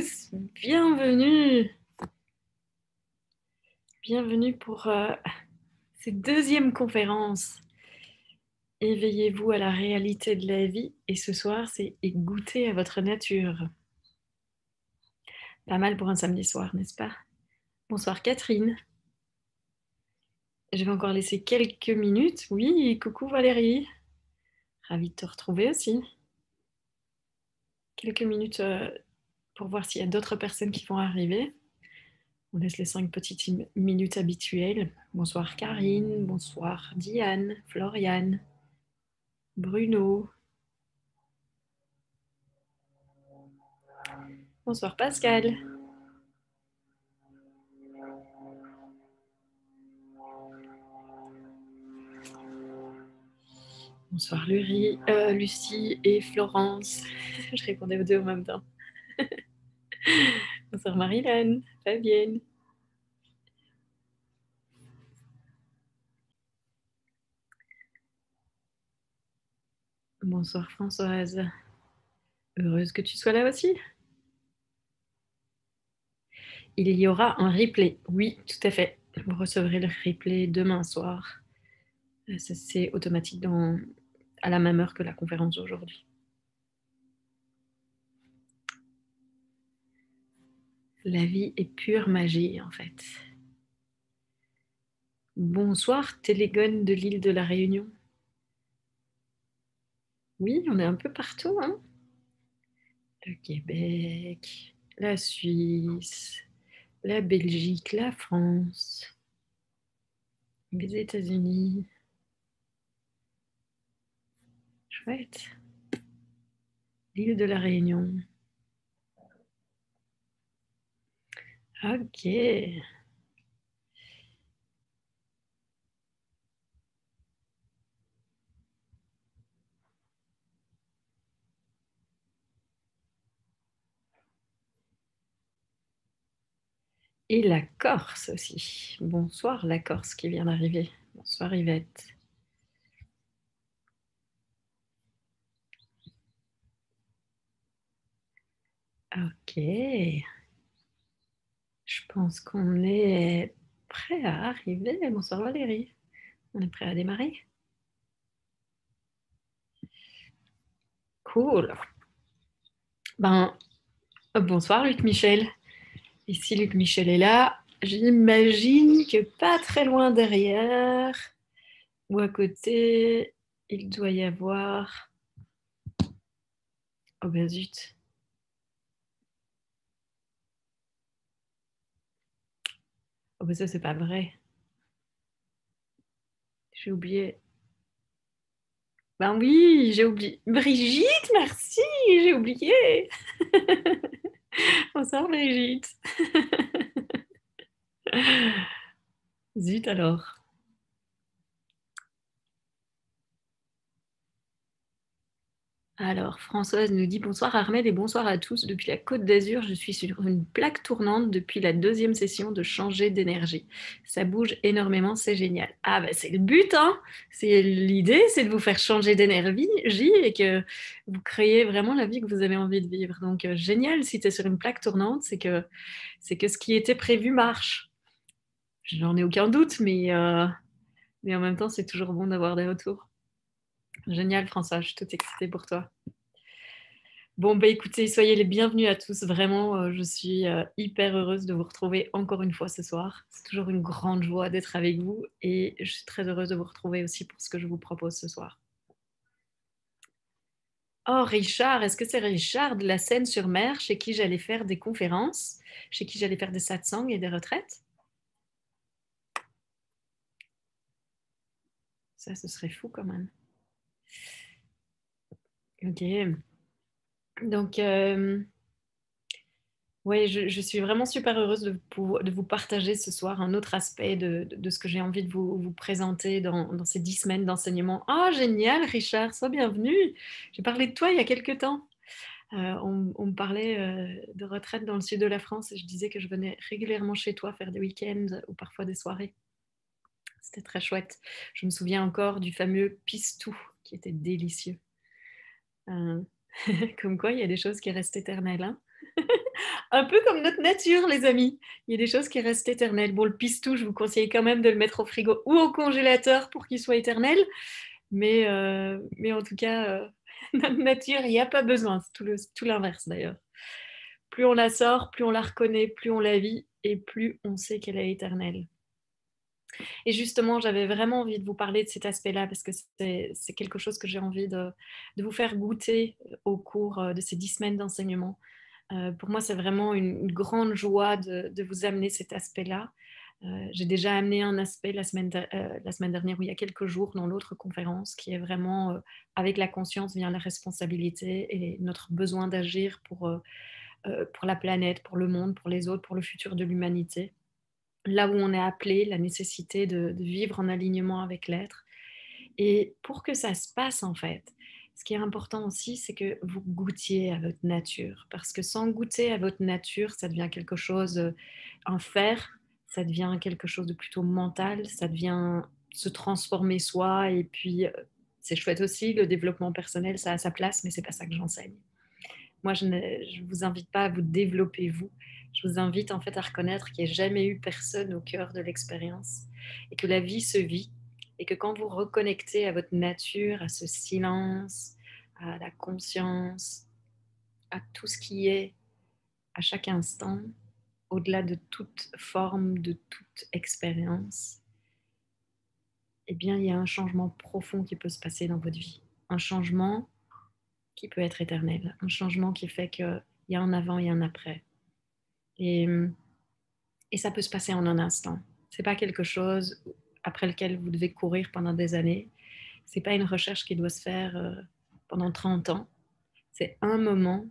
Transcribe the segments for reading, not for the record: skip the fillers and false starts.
tous, bienvenue. Bienvenue pour cette deuxième conférence. Éveillez-vous à la réalité de la vie et ce soir, c'est goûter à votre nature. Pas mal pour un samedi soir, n'est-ce pas? Bonsoir Catherine. Je vais encore laisser quelques minutes. Oui, coucou Valérie. Ravie de te retrouver aussi. Quelques minutes pour voir s'il y a d'autres personnes qui vont arriver. On laisse les 5 petites minutes habituelles. Bonsoir Karine, bonsoir Diane, Floriane, Bruno. Bonsoir Pascal. Bonsoir Lucie et Florence. Je répondais aux deux en même temps. Bonsoir Marilyn, Fabienne. Bonsoir Françoise. Heureuse que tu sois là aussi. Il y aura un replay. Oui, tout à fait. Vous recevrez le replay demain soir. C'est automatique à la même heure que la conférence d'aujourd'hui. La vie est pure magie, en fait. Bonsoir Télégone de l'île de la Réunion. Oui, on est un peu partout, hein. Le Québec, la Suisse, la Belgique, la France, les États-Unis. Chouette. L'île de la Réunion. Ok. Et la Corse aussi. Bonsoir la Corse qui vient d'arriver. Bonsoir Yvette. Ok. Je pense qu'on est prêt à arriver. Bonsoir Valérie. On est prêt à démarrer. Cool. Bonsoir Luc Michel. Et si Luc Michel est là, j'imagine que pas très loin derrière ou à côté, il doit y avoir... Oh ben zut. Oh ben ça, c'est pas vrai. J'ai oublié. Ben oui, j'ai oublié. Brigitte, merci, j'ai oublié. Bonsoir Brigitte. Zut alors. Alors, Françoise nous dit bonsoir Armel et bonsoir à tous. Depuis la Côte d'Azur, je suis sur une plaque tournante depuis la deuxième session de changer d'énergie. Ça bouge énormément, c'est génial. Ah bah c'est le but, hein. C'est l'idée, c'est de vous faire changer d'énergie et que vous créez vraiment la vie que vous avez envie de vivre. Donc génial, si tu es sur une plaque tournante, c'est que ce qui était prévu marche. J'en ai aucun doute, mais en même temps, c'est toujours bon d'avoir des retours. Génial, François, je suis toute excitée pour toi. Bon, bah écoutez, soyez les bienvenus à tous. Vraiment, je suis hyper heureuse de vous retrouver encore une fois ce soir. C'est toujours une grande joie d'être avec vous et je suis très heureuse de vous retrouver aussi pour ce que je vous propose ce soir. Oh, Richard, est-ce que c'est Richard de la Seine-sur-Mer chez qui j'allais faire des conférences, chez qui j'allais faire des satsangs et des retraites? Ça, ce serait fou quand même. Ok. Donc, oui, je suis vraiment super heureuse de vous partager ce soir un autre aspect de ce que j'ai envie de vous présenter dans ces 10 semaines d'enseignement. Ah, génial, Richard, sois bienvenu. J'ai parlé de toi il y a quelques temps. On me parlait de retraite dans le sud de la France et je disais que je venais régulièrement chez toi faire des week-ends ou parfois des soirées. C'était très chouette. Je me souviens encore du fameux pistou qui était délicieux. Euh, Comme quoi, il y a des choses qui restent éternelles, hein. Un peu comme notre nature, les amis. Il y a des choses qui restent éternelles. Bon, le pistou, je vous conseille quand même de le mettre au frigo ou au congélateur pour qu'il soit éternel. Mais en tout cas, notre nature, il n'y a pas besoin. C'est tout l'inverse d'ailleurs. Plus on la sort, plus on la reconnaît, plus on la vit et plus on sait qu'elle est éternelle. Et justement, j'avais vraiment envie de vous parler de cet aspect-là parce que c'est quelque chose que j'ai envie de vous faire goûter au cours de ces 10 semaines d'enseignement. Pour moi, c'est vraiment une grande joie de vous amener cet aspect-là. J'ai déjà amené un aspect la semaine dernière ou il y a quelques jours dans l'autre conférence qui est vraiment avec la conscience vient la responsabilité et notre besoin d'agir pour la planète, pour le monde, pour les autres, pour le futur de l'humanité. Là où on est appelé, la nécessité de vivre en alignement avec l'être. Et pour que ça se passe, en fait, ce qui est important aussi, c'est que vous goûtiez à votre nature. Parce que sans goûter à votre nature, ça devient quelque chose, un faire, ça devient quelque chose de plutôt mental, ça devient se transformer soi. Et puis, c'est chouette aussi, le développement personnel, ça a sa place, mais c'est pas ça que j'enseigne. Moi, je ne vous invite pas à vous développer vous. Je vous invite en fait à reconnaître qu'il n'y a jamais eu personne au cœur de l'expérience et que la vie se vit et que quand vous reconnectez à votre nature, à ce silence, à la conscience, à tout ce qui est à chaque instant, au-delà de toute forme, de toute expérience, eh bien, il y a un changement profond qui peut se passer dans votre vie. Un changement qui peut être éternel. Un changement qui fait qu'il y a un avant et un après. Et, et ça peut se passer en un instant. C'est pas quelque chose après lequel vous devez courir pendant des années. C'est pas une recherche qui doit se faire pendant 30 ans. C'est un moment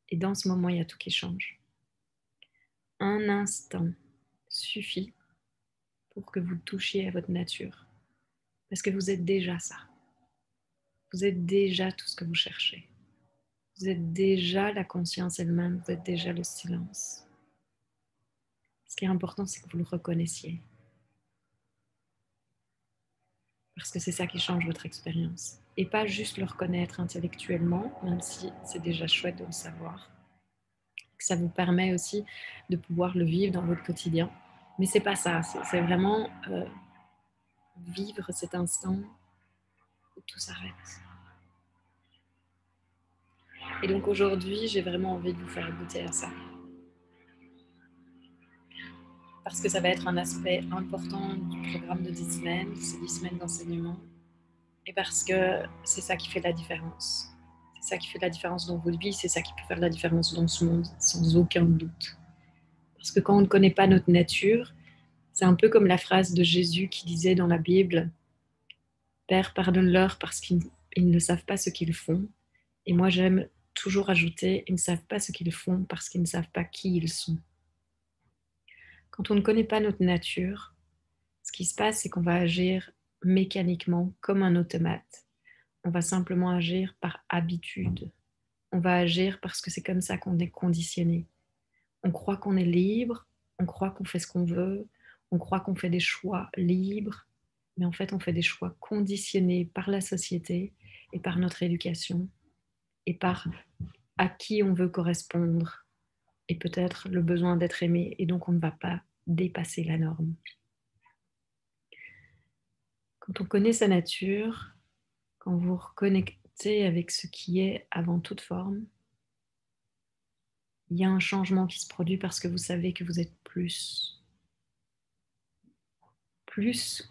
et dans ce moment, il y a tout qui change. Un instant suffit pour que vous touchiez à votre nature. Parce que vous êtes déjà ça. Vous êtes déjà tout ce que vous cherchez. Vous êtes déjà la conscience elle-même. Vous êtes déjà le silence. Ce qui est important, c'est que vous le reconnaissiez. Parce que c'est ça qui change votre expérience. Et pas juste le reconnaître intellectuellement, même si c'est déjà chouette de le savoir. Ça vous permet aussi de pouvoir le vivre dans votre quotidien. Mais c'est pas ça, c'est vraiment vivre cet instant où tout s'arrête. Et donc aujourd'hui, j'ai vraiment envie de vous faire goûter à ça. Parce que ça va être un aspect important du programme de 10 semaines, ces 10 semaines d'enseignement. Et parce que c'est ça qui fait la différence. C'est ça qui fait la différence dans votre vie, c'est ça qui peut faire la différence dans ce monde, sans aucun doute. Parce que quand on ne connaît pas notre nature, c'est un peu comme la phrase de Jésus qui disait dans la Bible, Père, pardonne-leur parce qu'ils ne savent pas ce qu'ils font. Et moi, j'aime toujours ajouter, ils ne savent pas ce qu'ils font parce qu'ils ne savent pas qui ils sont. Quand on ne connaît pas notre nature, ce qui se passe, c'est qu'on va agir mécaniquement comme un automate. On va simplement agir par habitude. On va agir parce que c'est comme ça qu'on est conditionné. On croit qu'on est libre, on croit qu'on fait ce qu'on veut, on croit qu'on fait des choix libres, mais en fait on fait des choix conditionnés par la société et par notre éducation et par à qui on veut correspondre et peut-être le besoin d'être aimé et donc on ne va pas dépasser la norme. Quand on connaît sa nature, quand vous reconnectez avec ce qui est avant toute forme, il y a un changement qui se produit parce que vous savez que vous êtes plus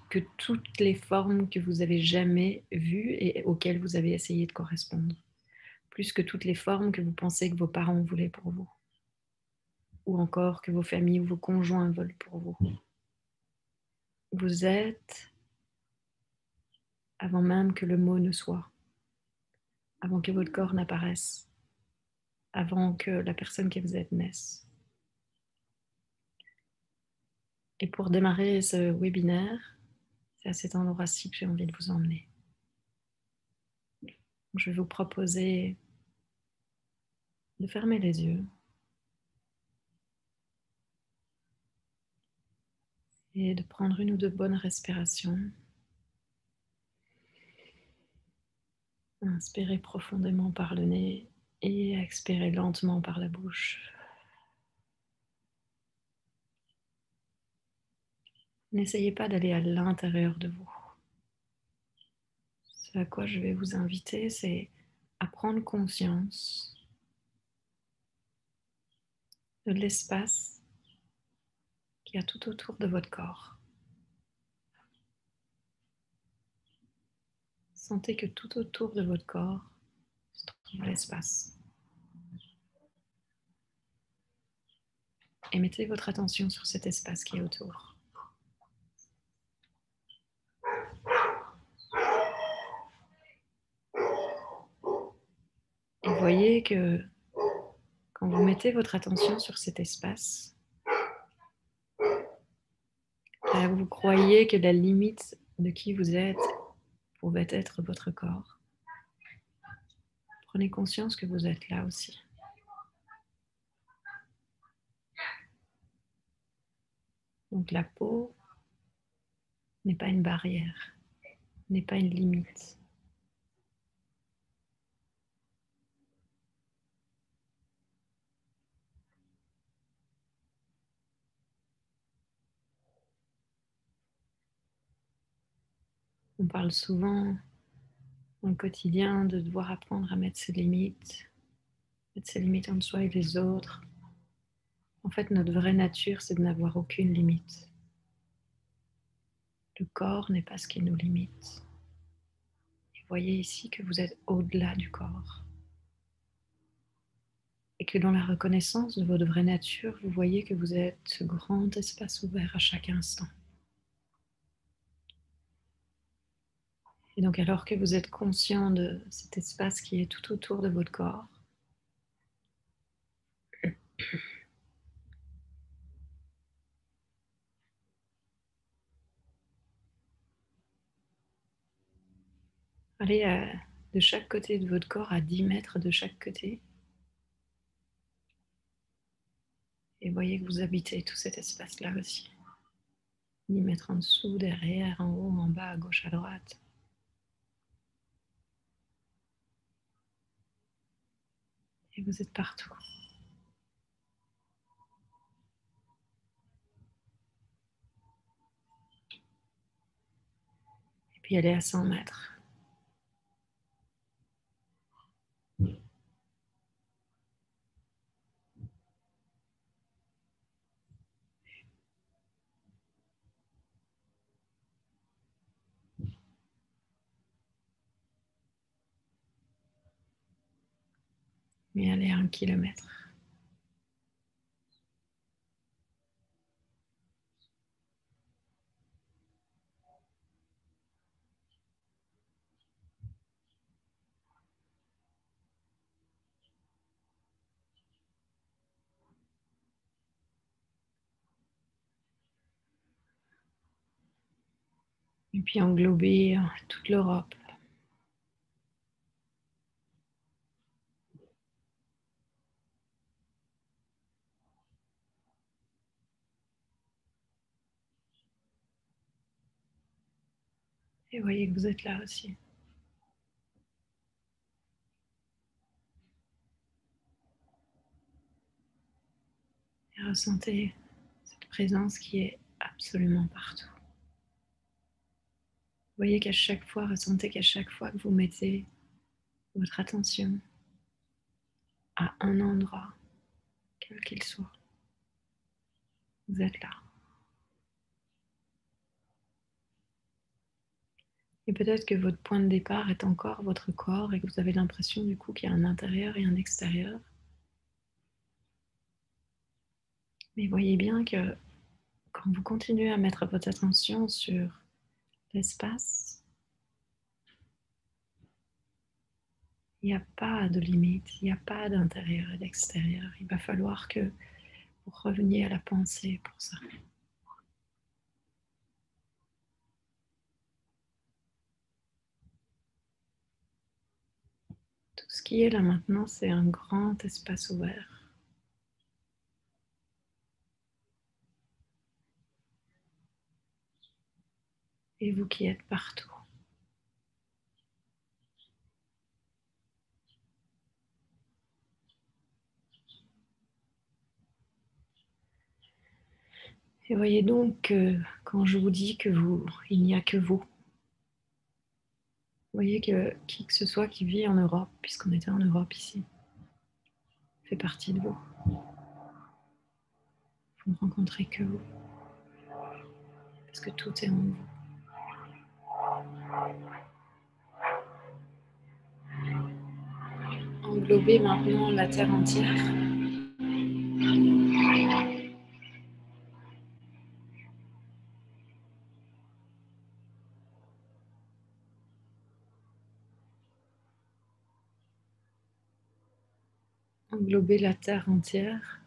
que toutes les formes que vous avez jamais vues et auxquelles vous avez essayé de correspondre. Plus que toutes les formes que vous pensez que vos parents voulaient pour vous. Ou encore que vos familles ou vos conjoints veulent pour vous. Vous êtes avant même que le mot ne soit, avant que votre corps n'apparaisse, avant que la personne que vous êtes naisse. Et pour démarrer ce webinaire, c'est à cet endroit-ci que j'ai envie de vous emmener. Je vais vous proposer de fermer les yeux et de prendre une ou deux bonnes respirations. Inspirez profondément par le nez et expirez lentement par la bouche. N'essayez pas d'aller à l'intérieur de vous. Ce à quoi je vais vous inviter, c'est à prendre conscience de l'espace qu'il y a tout autour de votre corps. Sentez que tout autour de votre corps se trouve l'espace. Et mettez votre attention sur cet espace qui est autour. Et voyez que quand vous mettez votre attention sur cet espace, vous croyez que la limite de qui vous êtes pouvait être votre corps. Prenez conscience que vous êtes là aussi. Donc la peau n'est pas une barrière, n'est pas une limite. On parle souvent dans le quotidien de devoir apprendre à mettre ses limites entre soi et les autres. En fait, notre vraie nature, c'est de n'avoir aucune limite. Le corps n'est pas ce qui nous limite. Et voyez ici que vous êtes au-delà du corps. Et que dans la reconnaissance de votre vraie nature, vous voyez que vous êtes ce grand espace ouvert à chaque instant. Et donc alors que vous êtes conscient de cet espace qui est tout autour de votre corps, allez de chaque côté de votre corps à 10 mètres de chaque côté. Et voyez que vous habitez tout cet espace-là aussi. 10 mètres en dessous, derrière, en haut, en bas, à gauche, à droite. Et vous êtes partout. Et puis allez à 100 mètres. Mais allez à 1 kilomètre. Et puis englober toute l'Europe. Et voyez que vous êtes là aussi. Et ressentez cette présence qui est absolument partout. Voyez qu'à chaque fois, ressentez qu'à chaque fois que vous mettez votre attention à un endroit, quel qu'il soit, vous êtes là. Et peut-être que votre point de départ est encore votre corps et que vous avez l'impression du coup qu'il y a un intérieur et un extérieur. Mais voyez bien que quand vous continuez à mettre votre attention sur l'espace, il n'y a pas de limite, il n'y a pas d'intérieur et d'extérieur. Il va falloir que vous reveniez à la pensée pour ça. Tout ce qui est là maintenant, c'est un grand espace ouvert. Et vous qui êtes partout. Et voyez donc que Quand je vous dis que il n'y a que vous, voyez que qui que ce soit qui vit en Europe, puisqu'on était en Europe ici, fait partie de vous. Vous ne rencontrez que vous, parce que tout est en vous. Englobez maintenant la terre entière. Englobez la terre entière.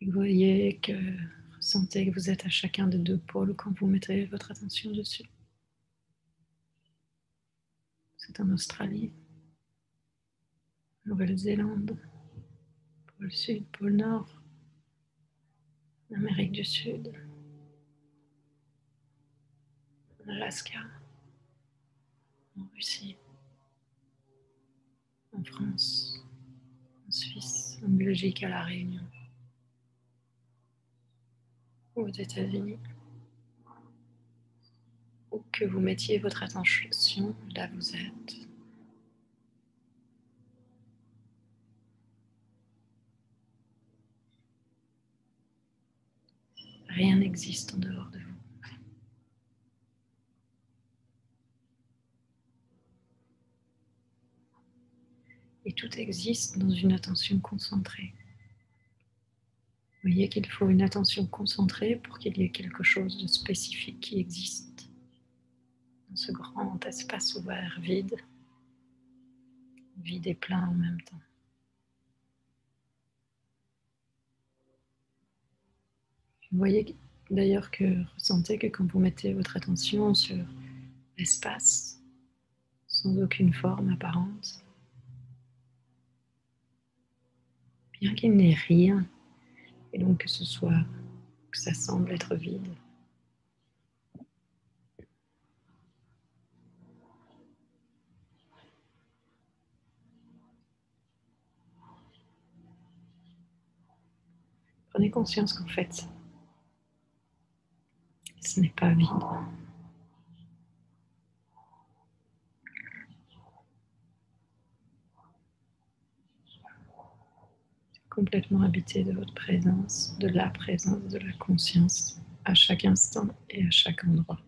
Et vous voyez que, ressentez que vous êtes à chacun des deux pôles quand vous mettez votre attention dessus. C'est en Australie, Nouvelle-Zélande, pôle sud, pôle nord, Amérique du Sud, Alaska, en Russie, en France, en Suisse, en Belgique, à La Réunion, aux États-Unis. Où que vous mettiez votre attention, là vous êtes. Rien n'existe en dehors de vous. Et tout existe dans une attention concentrée. Vous voyez qu'il faut une attention concentrée pour qu'il y ait quelque chose de spécifique qui existe dans ce grand espace ouvert, vide, vide et plein en même temps. Vous voyez d'ailleurs que ressentez que quand vous mettez votre attention sur l'espace, sans aucune forme apparente, bien qu'il n'ait rien, et donc que ça semble être vide, prenez conscience qu'en fait, ce n'est pas vide. Complètement habité de votre présence, de la présence, de la conscience, à chaque instant et à chaque endroit.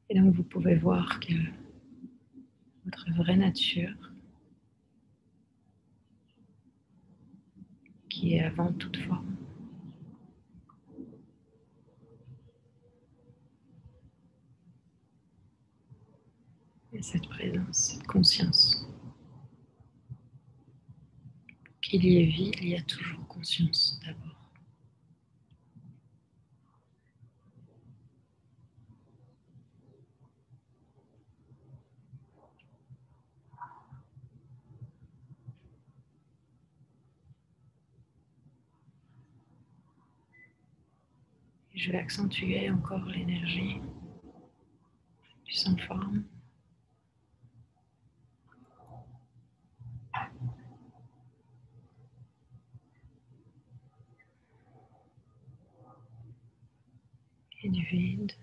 Et donc vous pouvez voir que votre vraie nature, qui est avant toute forme, et cette présence, cette conscience. Qu'il y ait vie, il y a toujours conscience d'abord. Et je vais accentuer encore l'énergie du sans forme. Et du vide.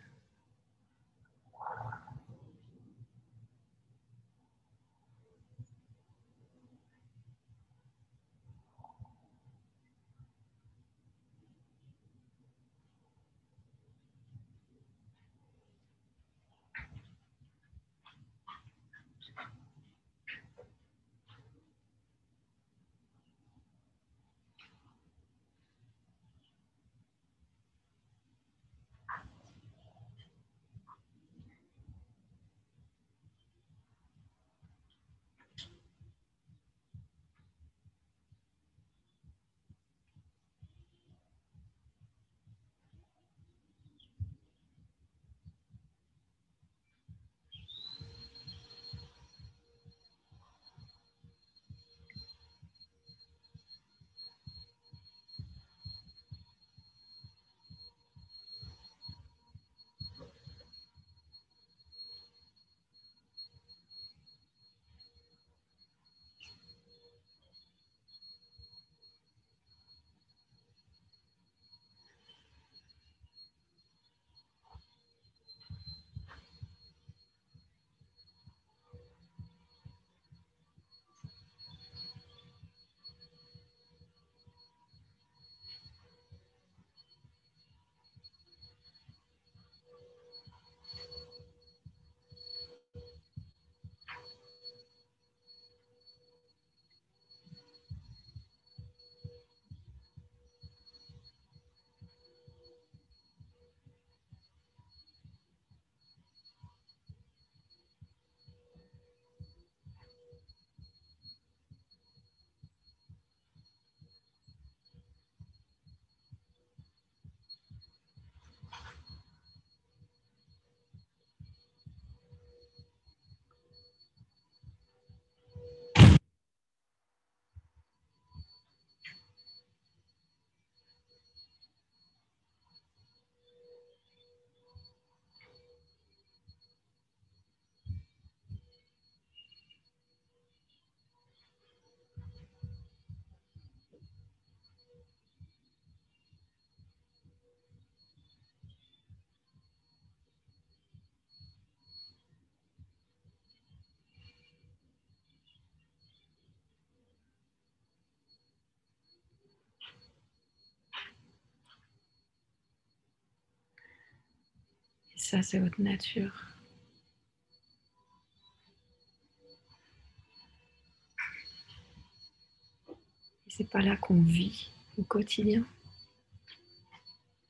ça, c'est votre nature. Et c'est pas là qu'on vit au quotidien.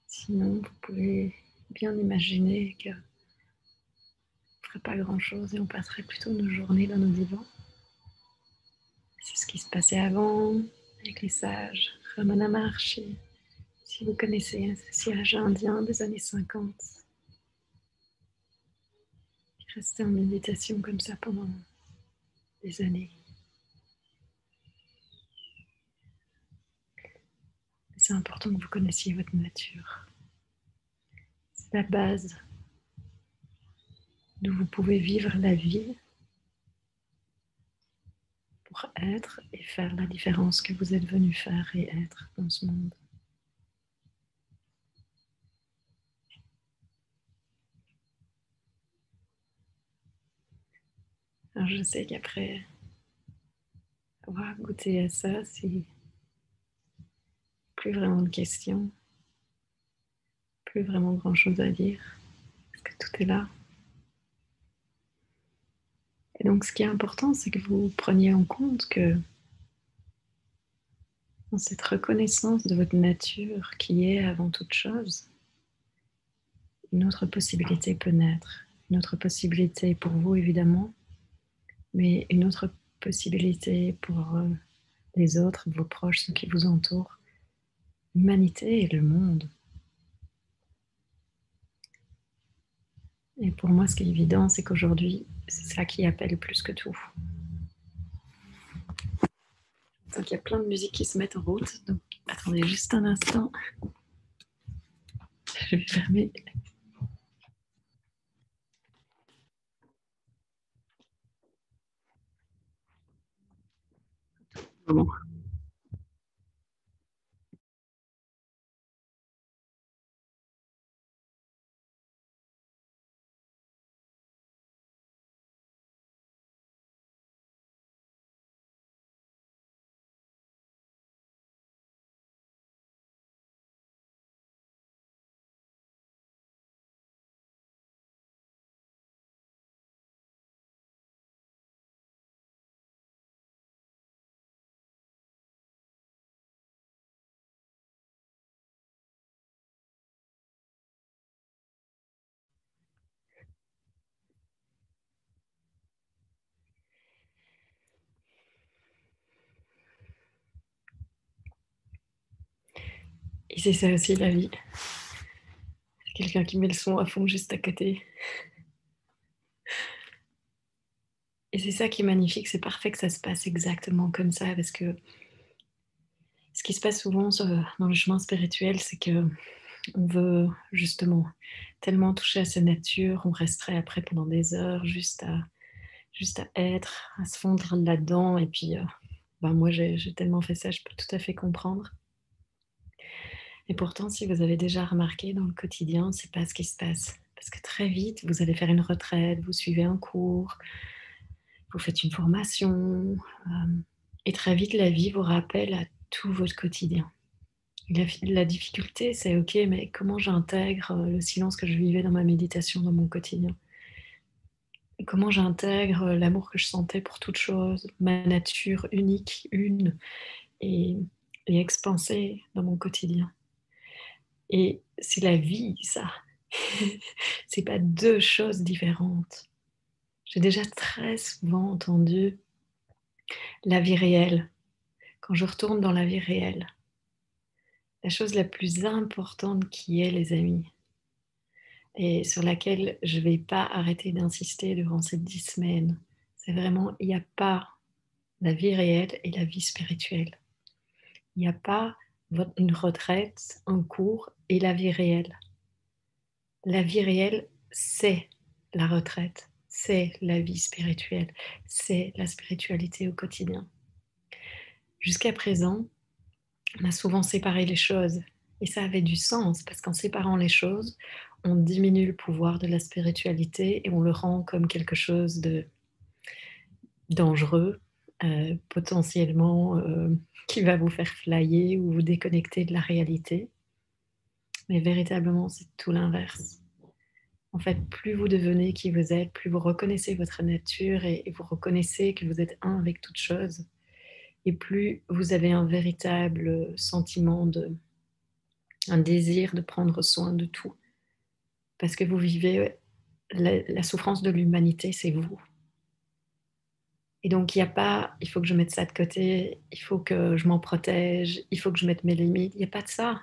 Sinon, vous pouvez bien imaginer qu'on ne ferait pas grand-chose et on passerait plutôt nos journées dans nos divans. C'est ce qui se passait avant avec les sages, Ramana Maharshi. Si vous connaissez ce sage indien des années 50, qui restait en méditation comme ça pendant des années. C'est important que vous connaissiez votre nature. C'est la base d'où vous pouvez vivre la vie pour être et faire la différence que vous êtes venu faire et être dans ce monde. Alors je sais qu'après avoir goûté à ça, c'est plus vraiment de questions, plus vraiment grand chose à dire, parce que tout est là. Et donc ce qui est important, c'est que vous preniez en compte que dans cette reconnaissance de votre nature qui est avant toute chose, une autre possibilité peut naître. Une autre possibilité pour vous évidemment, mais une autre possibilité pour les autres, vos proches, ceux qui vous entourent, l'humanité et le monde. Et pour moi, ce qui est évident, c'est qu'aujourd'hui, c'est ça qui appelle plus que tout. Donc il y a plein de musiques qui se mettent en route, donc attendez juste un instant. Je vais fermer. Bon. Et c'est ça aussi la vie. C'est quelqu'un qui met le son à fond juste à côté. Et c'est ça qui est magnifique, c'est parfait que ça se passe exactement comme ça, parce que ce qui se passe souvent dans le chemin spirituel, c'est que on veut justement tellement toucher à sa nature, on resterait après pendant des heures juste à être, à se fondre là-dedans. Et puis, moi, j'ai tellement fait ça, je peux tout à fait comprendre. Et pourtant, si vous avez déjà remarqué dans le quotidien, c'est pas ce qui se passe. Parce que très vite, vous allez faire une retraite, vous suivez un cours, vous faites une formation, et très vite, la vie vous rappelle à tout votre quotidien. La difficulté, c'est OK, mais comment j'intègre le silence que je vivais dans ma méditation, dans mon quotidien? Et comment j'intègre l'amour que je sentais pour toute chose, ma nature unique, une, et, et expansée dans mon quotidien? Et c'est la vie, ça. C'est pas deux choses différentes. J'ai déjà très souvent entendu la vie réelle. Quand je retourne dans la vie réelle, la chose la plus importante qui est, les amis, et sur laquelle je ne vais pas arrêter d'insister durant ces 10 semaines, c'est vraiment, il n'y a pas la vie réelle et la vie spirituelle. Il n'y a pas une retraite, un cours et la vie réelle. La vie réelle, c'est la retraite, c'est la vie spirituelle, c'est la spiritualité au quotidien. Jusqu'à présent, on a souvent séparé les choses et ça avait du sens parce qu'en séparant les choses, on diminue le pouvoir de la spiritualité et on le rend comme quelque chose de dangereux, potentiellement qui va vous faire flyer ou vous déconnecter de la réalité. Mais véritablement, c'est tout l'inverse. En fait, plus vous devenez qui vous êtes, plus vous reconnaissez votre nature et vous reconnaissez que vous êtes un avec toute chose, et plus vous avez un véritable sentiment un désir de prendre soin de tout. Parce que vous vivez la souffrance de l'humanité, c'est vous. Et donc, il n'y a pas, il faut que je mette ça de côté, il faut que je m'en protège, il faut que je mette mes limites. Il n'y a pas de ça.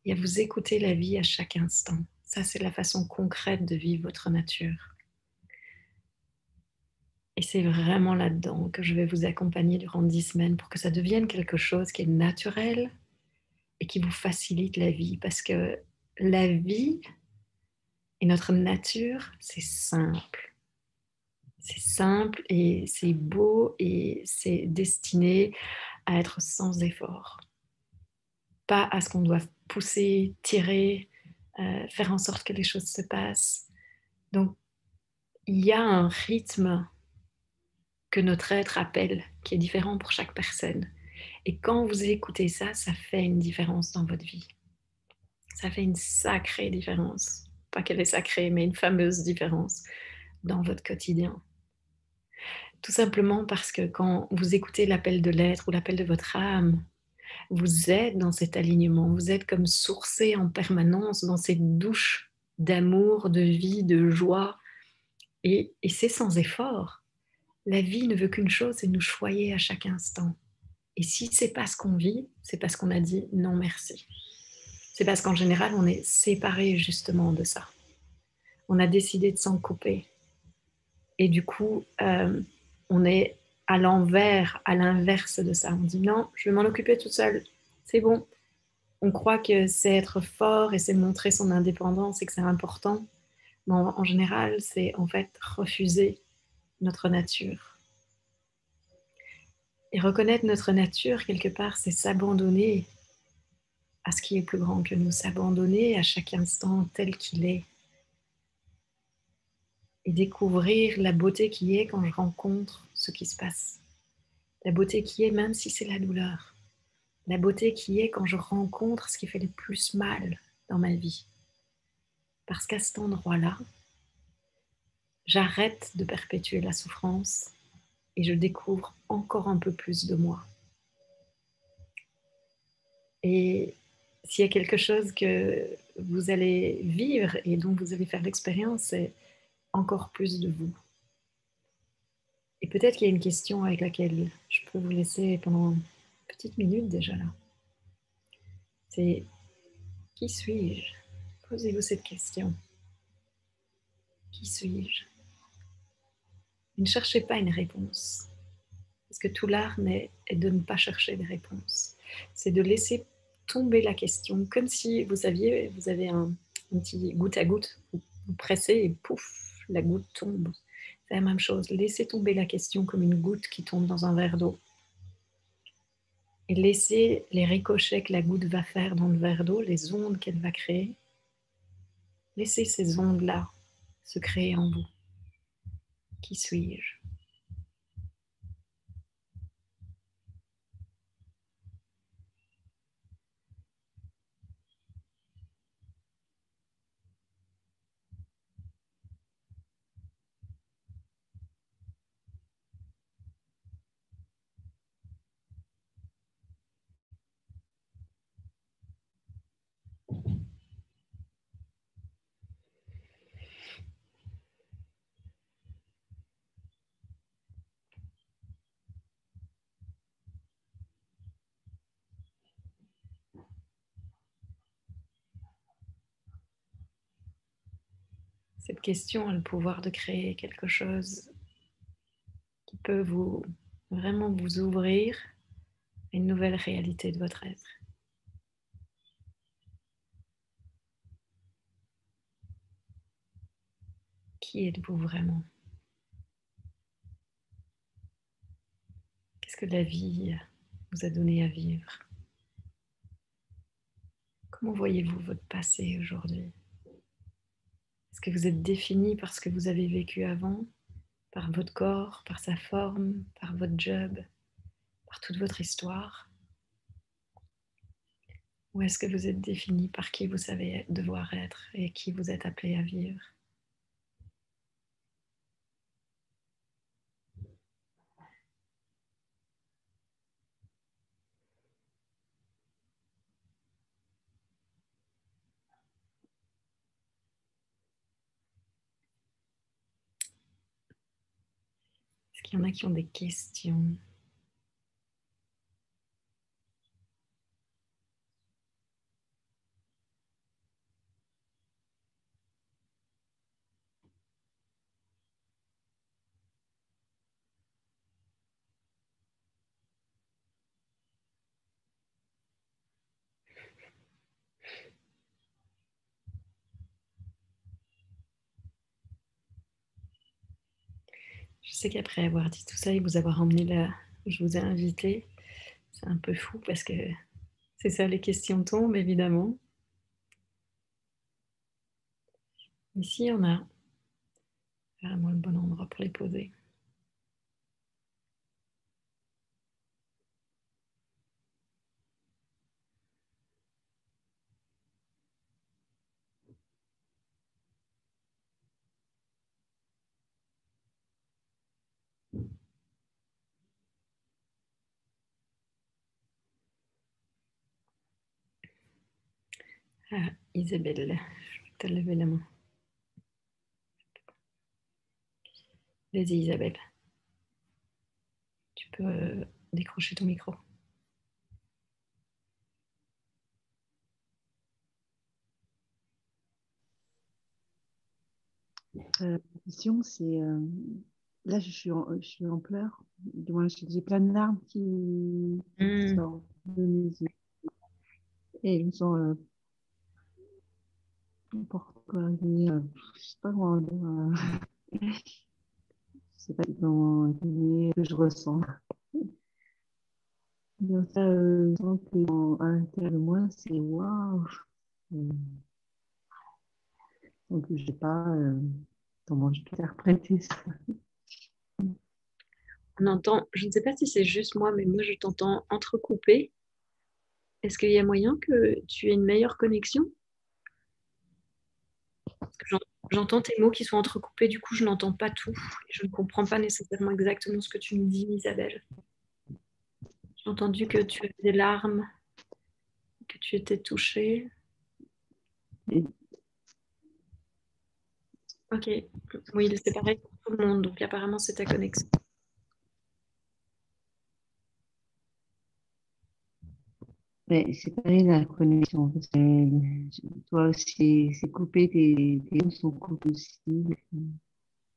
Il y a vous écouter la vie à chaque instant. Ça, c'est la façon concrète de vivre votre nature. Et c'est vraiment là-dedans que je vais vous accompagner durant 10 semaines pour que ça devienne quelque chose qui est naturel et qui vous facilite la vie. Parce que la vie et notre nature, c'est simple. C'est simple et c'est beau et c'est destiné à être sans effort. Pas à ce qu'on doive pousser, tirer, faire en sorte que les choses se passent. Donc, il y a un rythme que notre être appelle, qui est différent pour chaque personne. Et quand vous écoutez ça, ça fait une différence dans votre vie. Ça fait une sacrée différence. Pas qu'elle est sacrée, mais une fameuse différence dans votre quotidien. Tout simplement parce que quand vous écoutez l'appel de l'être ou l'appel de votre âme, vous êtes dans cet alignement, vous êtes comme sourcé en permanence dans cette douche d'amour, de vie, de joie. Et c'est sans effort. La vie ne veut qu'une chose, c'est nous choyer à chaque instant. Et si c'est pas ce qu'on vit, c'est parce qu'on a dit non merci. C'est parce qu'en général, on est séparé justement de ça. On a décidé de s'en couper. Et du coup, on est à l'envers, à l'inverse de ça. On dit non, je vais m'en occuper toute seule. C'est bon. On croit que c'est être fort et c'est montrer son indépendance et que c'est important. Mais en général, c'est en fait refuser notre nature. Et reconnaître notre nature, quelque part, c'est s'abandonner à ce qui est plus grand que nous, s'abandonner à chaque instant tel qu'il est. Et découvrir la beauté qui est quand je rencontre ce qui se passe. La beauté qui est même si c'est la douleur. La beauté qui est quand je rencontre ce qui fait le plus mal dans ma vie. Parce qu'à cet endroit-là, j'arrête de perpétuer la souffrance et je découvre encore un peu plus de moi. Et s'il y a quelque chose que vous allez vivre et dont vous allez faire l'expérience, c'est encore plus de vous. Et peut-être qu'il y a une question avec laquelle je peux vous laisser pendant une petite minute déjà là. C'est qui suis-je? Posez-vous cette question. Qui suis-je? Ne cherchez pas une réponse. Parce que tout l'art est de ne pas chercher de réponse. C'est de laisser tomber la question, comme si vous saviez, vous avez un petit goutte à goutte, vous pressez et pouf, la goutte tombe. C'est la même chose. Laissez tomber la question comme une goutte qui tombe dans un verre d'eau. Et laissez les ricochets que la goutte va faire dans le verre d'eau, les ondes qu'elle va créer. Laissez ces ondes-là se créer en vous. Qui suis-je? Cette question a le pouvoir de créer quelque chose qui peut vraiment vous ouvrir à une nouvelle réalité de votre être. Qui êtes-vous vraiment? Qu'est-ce que la vie vous a donné à vivre? Comment voyez-vous votre passé aujourd'hui? Est-ce que vous êtes défini par ce que vous avez vécu avant, par votre corps, par sa forme, par votre job, par toute votre histoire? Ou est-ce que vous êtes défini par qui vous savez devoir être et qui vous êtes appelé à vivre? qu'il y en a qui ont des questions? Je sais qu'après avoir dit tout ça et vous avoir emmené là où je vous ai invité, c'est un peu fou parce que c'est ça, les questions tombent évidemment. Ici, on a vraiment le bon endroit pour les poser. Ah, Isabelle, je vais te lever la main. Vas-y Isabelle, tu peux décrocher ton micro. La question, c'est là, je suis en pleurs. Du moins, j'ai plein de larmes qui sortent de mes yeux. Et je me sens pourquoi, je sais pas comment dire, je sais pas comment dire que je ressens. Donc ça, je sens que à l'intérieur de moi, c'est waouh. Donc je sais pas comment je peux interpréter ça. On entend, je ne sais pas si c'est juste moi, mais moi je t'entends entrecoupé. Est-ce qu'il y a moyen que tu aies une meilleure connexion? Parce que j'entends tes mots qui sont entrecoupés, du coup je n'entends pas tout. Et je ne comprends pas nécessairement exactement ce que tu me dis, Isabelle. J'ai entendu que tu avais des larmes, que tu étais touchée. Et, Ok, oui, c'est pareil pour tout le monde, donc apparemment c'est ta connexion. mais c'est pareil la connexion. Parce que, toi aussi, c'est coupé, tes ondes sont coupées aussi.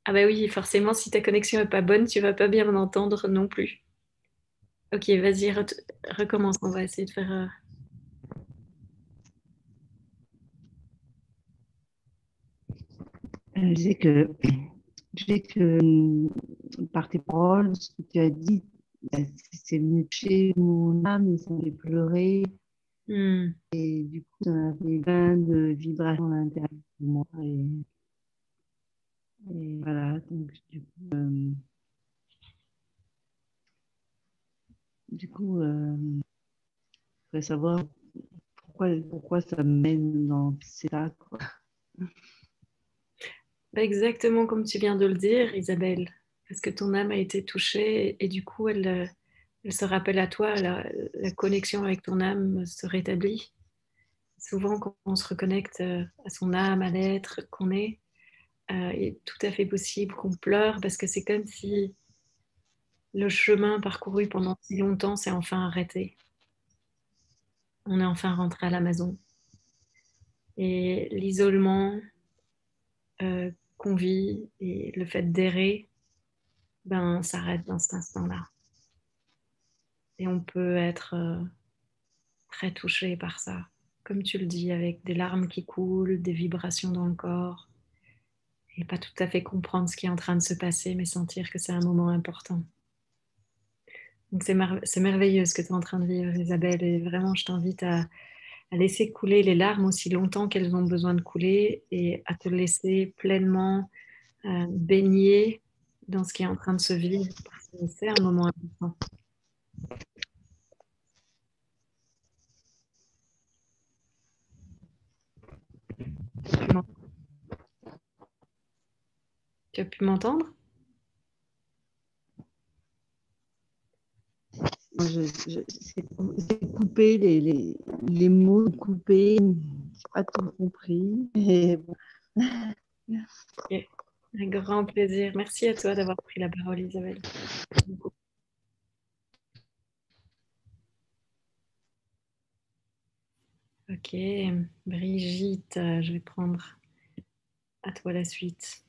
Ah bah oui, forcément, si ta connexion est pas bonne, tu vas pas bien m'entendre non plus. Ok, vas-y, recommence, on va essayer de faire... Je sais que par tes paroles, ce que tu as dit, c'est venu toucher mon âme et ça me fait pleurer. Hmm. Et du coup, ça m'a fait plein de vibrations à l'intérieur de moi. Et voilà, donc je voudrais savoir pourquoi ça me mène dans ça, quoi. Bah, exactement comme tu viens de le dire, Isabelle, parce que ton âme a été touchée et du coup, elle se rappelle à toi, la connexion avec ton âme se rétablit. Souvent, quand on se reconnecte à son âme, à l'être qu'on est, il est tout à fait possible qu'on pleure parce que c'est comme si le chemin parcouru pendant si longtemps s'est enfin arrêté. On est enfin rentré à la maison. Et l'isolement qu'on vit et le fait d'errer, ben, s'arrête dans cet instant-là. Et on peut être très touché par ça, comme tu le dis, avec des larmes qui coulent, des vibrations dans le corps, et pas tout à fait comprendre ce qui est en train de se passer, mais sentir que c'est un moment important. Donc c'est merveilleux ce que tu es en train de vivre, Isabelle, et vraiment je t'invite à laisser couler les larmes aussi longtemps qu'elles ont besoin de couler et à te laisser pleinement baigner dans ce qui est en train de se vivre, parce que c'est un moment important. Tu as pu m'entendre? Moi, c'est coupé, les mots coupés, j'ai pas tout compris. Et bon. Ok. Un grand plaisir. Merci à toi d'avoir pris la parole, Isabelle. Ok, Brigitte, je vais prendre à toi la suite.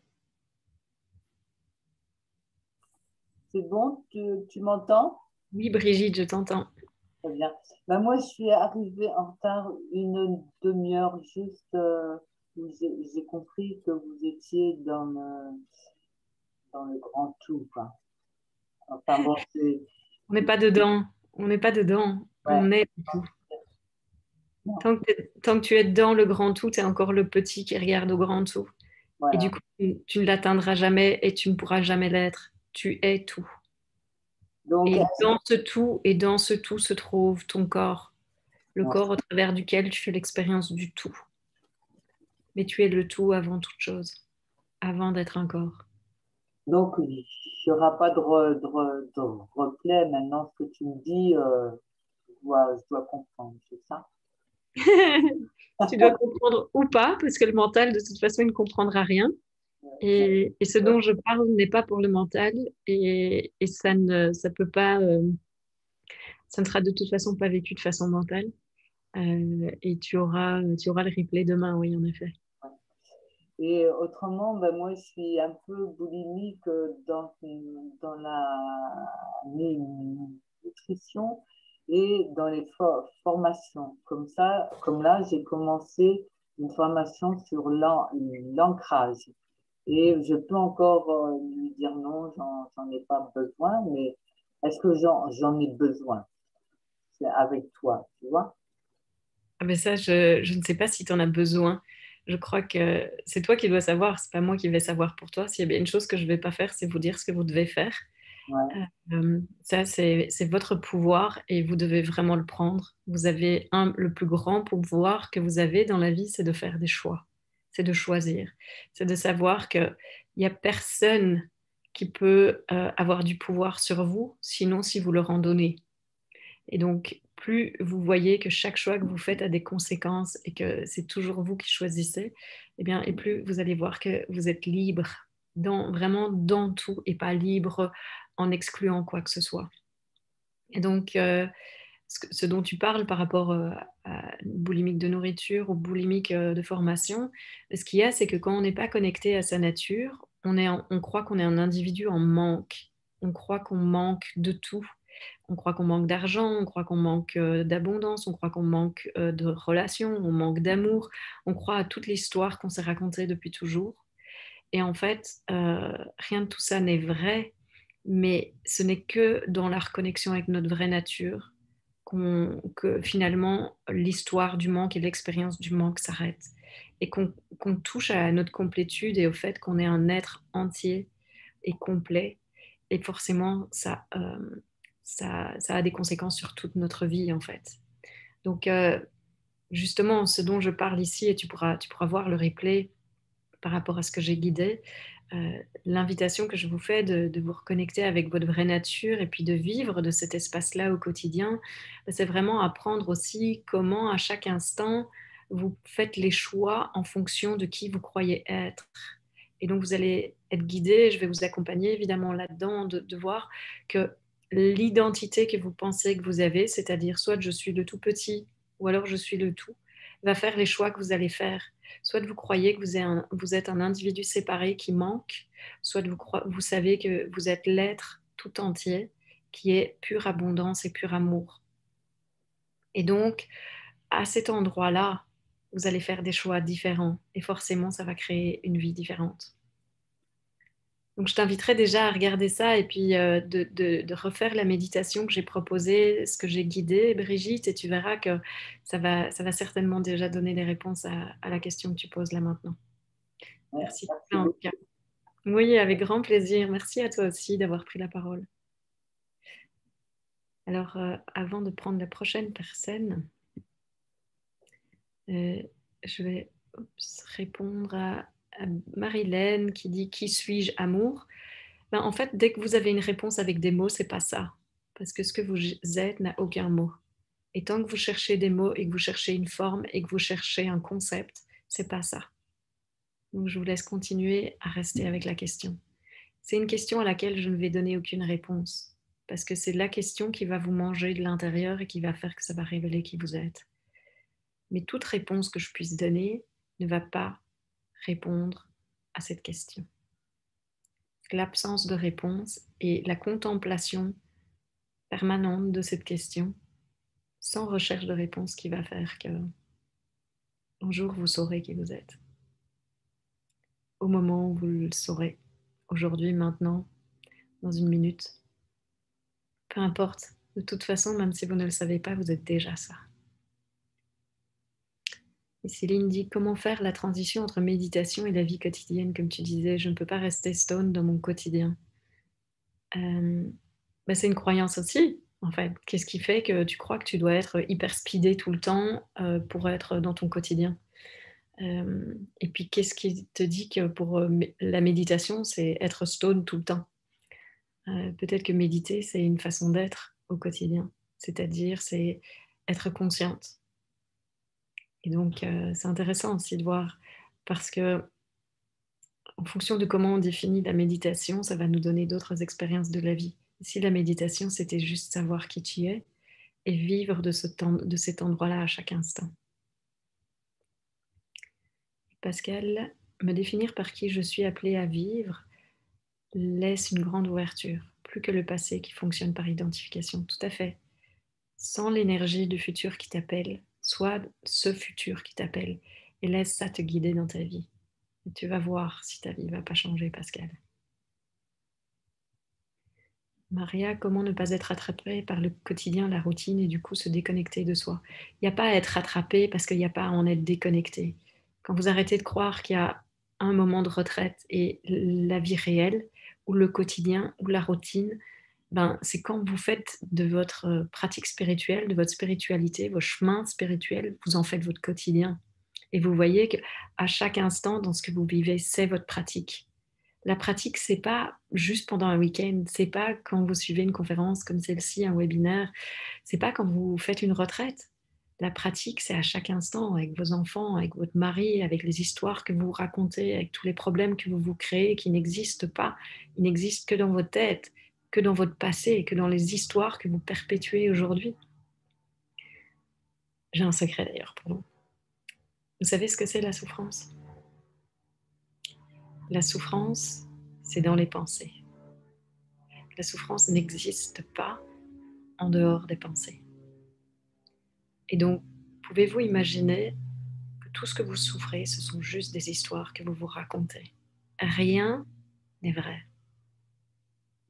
C'est bon, tu m'entends? Oui, Brigitte, je t'entends. Très bien. Ben, moi, je suis arrivée en retard une demi-heure juste où j'ai compris que vous étiez dans le grand tout, quoi. Enfin bon, c'est... On n'est pas dedans. On n'est pas dedans. Ouais, On est tout. non, Tant que tu es dans le grand tout, tu es encore le petit qui regarde au grand tout. Et du voilà. coup, tu ne l'atteindras jamais et tu ne pourras jamais l'être. Tu es tout. Donc, Et dans ce tout se trouve ton corps, le non. corps au travers duquel tu fais l'expérience du tout. Mais tu es le tout avant toute chose, avant d'être un corps. Donc, il n'y aura pas de replay maintenant. Ce que tu me dis, je dois comprendre, c'est ça? Tu dois comprendre ou pas, parce que le mental, de toute façon, il ne comprendra rien. Et ce dont je parle n'est pas pour le mental et ça peut pas, ça ne sera de toute façon pas vécu de façon mentale. Et tu auras le replay demain, oui, en effet. Et autrement, ben moi, je suis un peu boulimique dans la nutrition et dans les formations. Comme ça, comme là, j'ai commencé une formation sur l'ancrage. Et je peux encore lui dire non, j'en ai pas besoin, mais est-ce que j'en ai besoin? C'est avec toi, tu vois? Ah, mais ça, je ne sais pas si tu en as besoin. Je crois que c'est toi qui dois savoir, c'est pas moi qui vais savoir pour toi. S'il y a bien une chose que je ne vais pas faire, c'est vous dire ce que vous devez faire. Ouais. Ça, c'est votre pouvoir et vous devez vraiment le prendre. Vous avez le plus grand pouvoir que vous avez dans la vie, c'est de faire des choix. C'est de choisir. C'est de savoir qu'il n'y a personne qui peut avoir du pouvoir sur vous, sinon si vous leur en donnez. Et donc, plus vous voyez que chaque choix que vous faites a des conséquences et que c'est toujours vous qui choisissez, eh bien, et plus vous allez voir que vous êtes libre vraiment dans tout et pas libre en excluant quoi que ce soit. Et donc, ce dont tu parles par rapport à boulimique de nourriture ou boulimique de formation, ce qu'il y a, c'est que quand on n'est pas connecté à sa nature, on croit qu'on est un individu en manque. On croit qu'on manque de tout. On croit qu'on manque d'argent, on croit qu'on manque d'abondance, on croit qu'on manque de relations, on manque d'amour. On croit à toute l'histoire qu'on s'est racontée depuis toujours. Et en fait, rien de tout ça n'est vrai, mais ce n'est que dans la reconnexion avec notre vraie nature que finalement l'histoire du manque et l'expérience du manque s'arrête. Et qu'on touche à notre complétude et au fait qu'on est un être entier et complet. Et forcément, ça a des conséquences sur toute notre vie, en fait. Donc, justement, ce dont je parle ici, et tu pourras voir le replay par rapport à ce que j'ai guidé, l'invitation que je vous fais de vous reconnecter avec votre vraie nature et puis de vivre de cet espace-là au quotidien, c'est vraiment apprendre aussi comment à chaque instant vous faites les choix en fonction de qui vous croyez être. Et donc vous allez être guidé, je vais vous accompagner évidemment là-dedans, de voir que l'identité que vous pensez que vous avez, c'est-à-dire soit je suis le tout petit ou alors je suis le tout, va faire les choix que vous allez faire. Soit vous croyez que vous êtes un individu séparé qui manque, soit vous savez que vous êtes l'être tout entier qui est pure abondance et pur amour. Et donc, à cet endroit-là, vous allez faire des choix différents et forcément, ça va créer une vie différente. Donc, je t'inviterai déjà à regarder ça et puis de refaire la méditation que j'ai proposée, ce que j'ai guidé, Brigitte, et tu verras que ça va certainement déjà donner des réponses à la question que tu poses là maintenant. Ouais, Merci. merci En tout beaucoup. cas. Oui, avec grand plaisir. Merci à toi aussi d'avoir pris la parole. Alors, avant de prendre la prochaine personne, euh, je vais répondre à Marilène qui dit qui suis-je, amour? Ben, en fait, dès que vous avez une réponse avec des mots, c'est pas ça. Parce que ce que vous êtes n'a aucun mot. Et tant que vous cherchez des mots et que vous cherchez une forme et que vous cherchez un concept, c'est pas ça. Donc, je vous laisse continuer à rester avec la question. C'est une question à laquelle je ne vais donner aucune réponse, parce que c'est la question qui va vous manger de l'intérieur et qui va faire que ça va révéler qui vous êtes. Mais toute réponse que je puisse donner ne va pas répondre à cette question. L'absence de réponse et la contemplation permanente de cette question, sans recherche de réponse, qui va faire que un jour vous saurez qui vous êtes. Au moment où vous le saurez, aujourd'hui, maintenant, dans une minute, peu importe. De toute façon, même si vous ne le savez pas, vous êtes déjà ça. Et Céline dit, comment faire la transition entre méditation et la vie quotidienne? Comme tu disais, je ne peux pas rester stone dans mon quotidien. C'est une croyance aussi, en fait. Qu'est-ce qui fait que tu crois que tu dois être hyper speedé tout le temps pour être dans ton quotidien? Et puis, qu'est-ce qui te dit que pour la méditation, c'est être stone tout le temps? Peut-être que méditer, c'est une façon d'être au quotidien. C'est-à-dire, c'est être consciente. Et donc, c'est intéressant aussi de voir, parce que en fonction de comment on définit la méditation, ça va nous donner d'autres expériences de la vie. Si la méditation, c'était juste savoir qui tu es et vivre de cet endroit-là à chaque instant. Pascal, me définir par qui je suis appelée à vivre laisse une grande ouverture, plus que le passé qui fonctionne par identification. Tout à fait. Sans l'énergie du futur qui t'appelle, soit ce futur qui t'appelle, et laisse ça te guider dans ta vie. Et tu vas voir si ta vie ne va pas changer, Pascal. Maria, comment ne pas être attrapée par le quotidien, la routine et du coup se déconnecter de soi? Il n'y a pas à être attrapé parce qu'il n'y a pas à en être déconnecté. Quand vous arrêtez de croire qu'il y a un moment de retraite et la vie réelle, ou le quotidien, ou la routine, c'est quand vous faites de votre pratique spirituelle, de votre spiritualité, vos chemins spirituels, vous en faites votre quotidien. Et vous voyez qu'à chaque instant, dans ce que vous vivez, c'est votre pratique. La pratique, c'est pas juste pendant un week-end, c'est pas quand vous suivez une conférence comme celle-ci, un webinaire, c'est pas quand vous faites une retraite. La pratique, c'est à chaque instant, avec vos enfants, avec votre mari, avec les histoires que vous racontez, avec tous les problèmes que vous vous créez qui n'existent pas. Ils n'existent que dans votre tête, que dans votre passé, que dans les histoires que vous perpétuez aujourd'hui. J'ai un secret d'ailleurs pour vous. Vous savez ce que c'est la souffrance? La souffrance, c'est dans les pensées. La souffrance n'existe pas en dehors des pensées. Et donc, pouvez-vous imaginer que tout ce que vous souffrez, ce sont juste des histoires que vous vous racontez? Rien n'est vrai.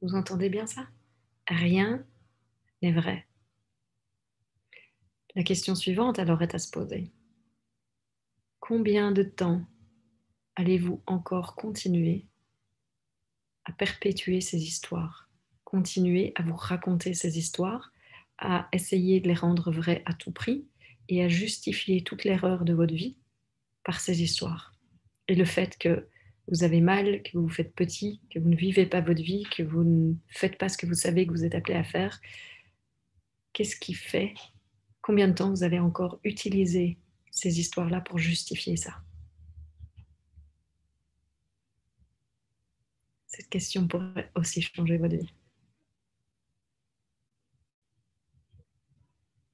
Vous entendez bien ça? Rien n'est vrai. La question suivante alors est à se poser. Combien de temps allez-vous encore continuer à perpétuer ces histoires? Continuer à vous raconter ces histoires, à essayer de les rendre vraies à tout prix et à justifier toute l'erreur de votre vie par ces histoires. Et le fait que vous avez mal, que vous vous faites petit, que vous ne vivez pas votre vie, que vous ne faites pas ce que vous savez que vous êtes appelé à faire, qu'est-ce qui fait? Combien de temps vous avez encore utilisé ces histoires-là pour justifier ça? Cette question pourrait aussi changer votre vie.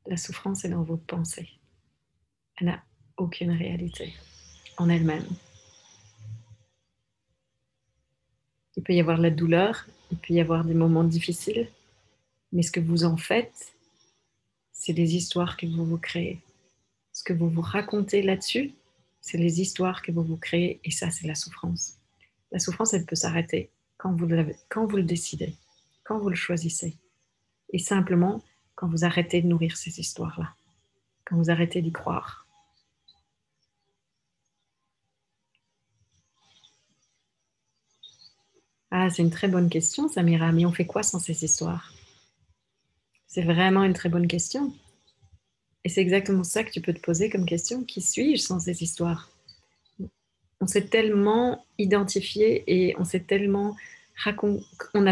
La souffrance est dans vos pensées. Elle n'a aucune réalité en elle-même. Il peut y avoir de la douleur, il peut y avoir des moments difficiles, mais ce que vous en faites, c'est des histoires que vous vous créez. Ce que vous vous racontez là-dessus, c'est les histoires que vous vous créez, et ça, c'est la souffrance. La souffrance, elle peut s'arrêter quand vous le décidez, quand vous le choisissez, et simplement quand vous arrêtez de nourrir ces histoires-là, quand vous arrêtez d'y croire. Ah, c'est une très bonne question, Samira, mais on fait quoi sans ces histoires? C'est vraiment une très bonne question. Et c'est exactement ça que tu peux te poser comme question. Qui suis-je sans ces histoires? On s'est tellement identifié et on a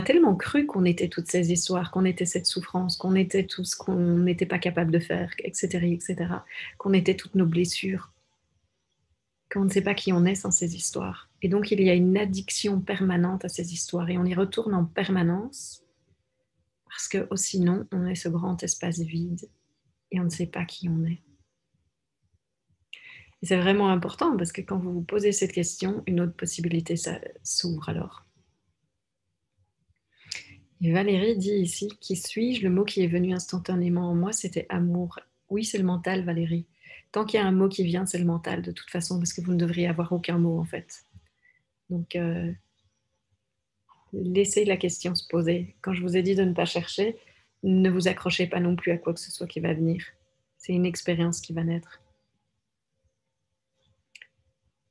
tellement cru qu'on était toutes ces histoires, qu'on était cette souffrance, qu'on était tout ce qu'on n'était pas capable de faire, etc., etc., qu'on était toutes nos blessures, qu'on ne sait pas qui on est sans ces histoires. Et donc, il y a une addiction permanente à ces histoires et on y retourne en permanence parce que sinon, on est ce grand espace vide et on ne sait pas qui on est. Et c'est vraiment important parce que quand vous vous posez cette question, une autre possibilité s'ouvre alors. Et Valérie dit ici, qui suis-je? Le mot qui est venu instantanément en moi, c'était amour. Oui, c'est le mental, Valérie. Tant qu'il y a un mot qui vient, c'est le mental de toute façon, parce que vous ne devriez avoir aucun mot en fait. Donc, laissez la question se poser. Quand je vous ai dit de ne pas chercher, ne vous accrochez pas non plus à quoi que ce soit qui va venir. C'est une expérience qui va naître.